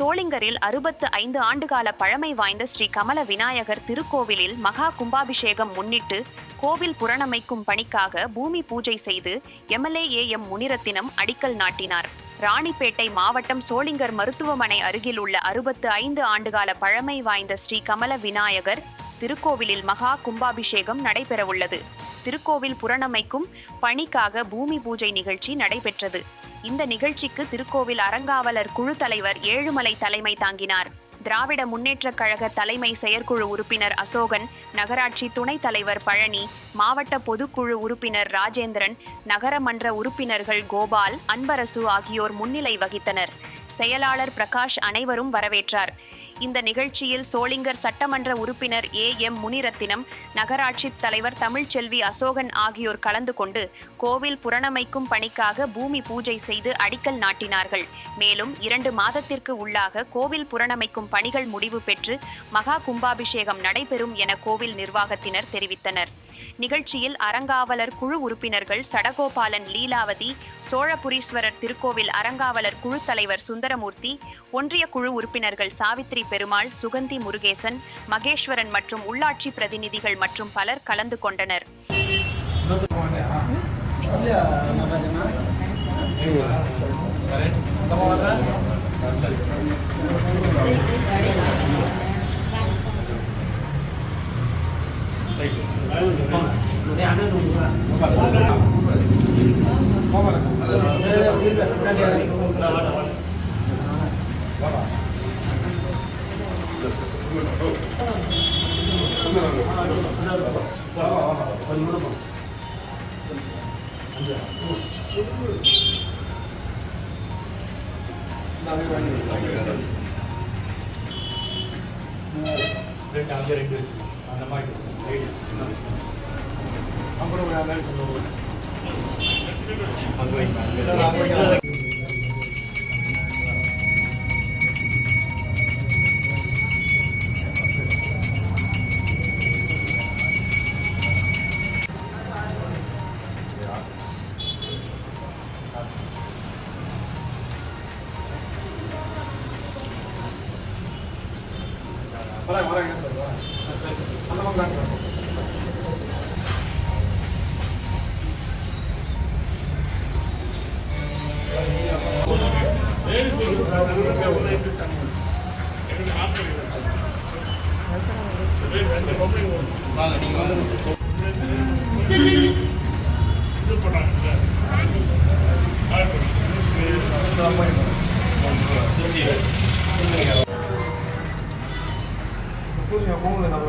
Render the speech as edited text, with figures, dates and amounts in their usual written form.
சோளிங்கரில் 65 ஆண்டுகால பழமை வாய்ந்த ஸ்ரீ கமல விநாயகர் திருக்கோவிலில் மகா கும்பாபிஷேகம் முன்னிட்டு கோவில் புரணமைக்கும் பணிக்காக பூமி பூஜை செய்து எம்எல்ஏ ஏ.எம். முனிரத்தினம் அடிக்கல் நாட்டினார். ராணிப்பேட்டை மாவட்டம் சோளிங்கர் மருத்துவமனை அருகில் உள்ள 65 ஆண்டுகால பழமை வாய்ந்த ஸ்ரீ கமல விநாயகர் திருக்கோவிலில் மகா கும்பாபிஷேகம் நடைபெறவுள்ளது. திருக்கோவில் புரணமைக்கும் பணிக்காக பூமி பூஜை நிகழ்ச்சி நடைபெற்றது. இந்த நிகழ்ச்சிக்கு திருக்கோவில் அறங்காவலர் குழு தலைவர் ஏழுமலை தலைமை தாங்கினார். திராவிட முன்னேற்றக் கழக தலைமை செயற்குழு உறுப்பினர் அசோகன், நகராட்சி துணைத் தலைவர் பழனி, மாவட்ட பொதுக்குழு உறுப்பினர் ராஜேந்திரன், நகரமன்ற உறுப்பினர்கள் கோபால், அன்பரசு ஆகியோர் முன்னிலை வகித்தனர். செயலாளர் பிரகாஷ் அனைவரும் வரவேற்றார். இந்த நிகழ்ச்சியில் சோளிங்கர் சட்டமன்ற உறுப்பினர் ஏ.எம். முனிரத்தினம், நகராட்சி தலைவர் தமிழ்ச்செல்வி அசோகன் ஆகியோர் கலந்து கொண்டு கோவில் புரணமைக்கும் பணிக்காக பூமி பூஜை செய்து அடிக்கல் நாட்டினார்கள். மேலும் 2 மாதத்திற்கு உள்ளாக கோவில் புரணமைக்கும் பணிகள் முடிவு பெற்று மகா கும்பாபிஷேகம் நடைபெறும் என கோவில் நிர்வாகத்தினர் தெரிவித்தனர். நிகழ்ச்சியில் அறங்காவலர் குழு உறுப்பினர்கள் சடகோபாலன், லீலாவதி, சோழபுரீஸ்வரர் திருக்கோவில் அறங்காவலர் குழு தலைவர் சுந்தரமூர்த்தி, ஒன்றிய குழு உறுப்பினர்கள் சாவித்ரி பெருமாள், சுகந்தி முருகேசன், மகேஸ்வரன் மற்றும் உள்ளாட்சி பிரதிநிதிகள் மற்றும் பலர் கலந்து கொண்டனர். பூசிங்க போகல நம்ம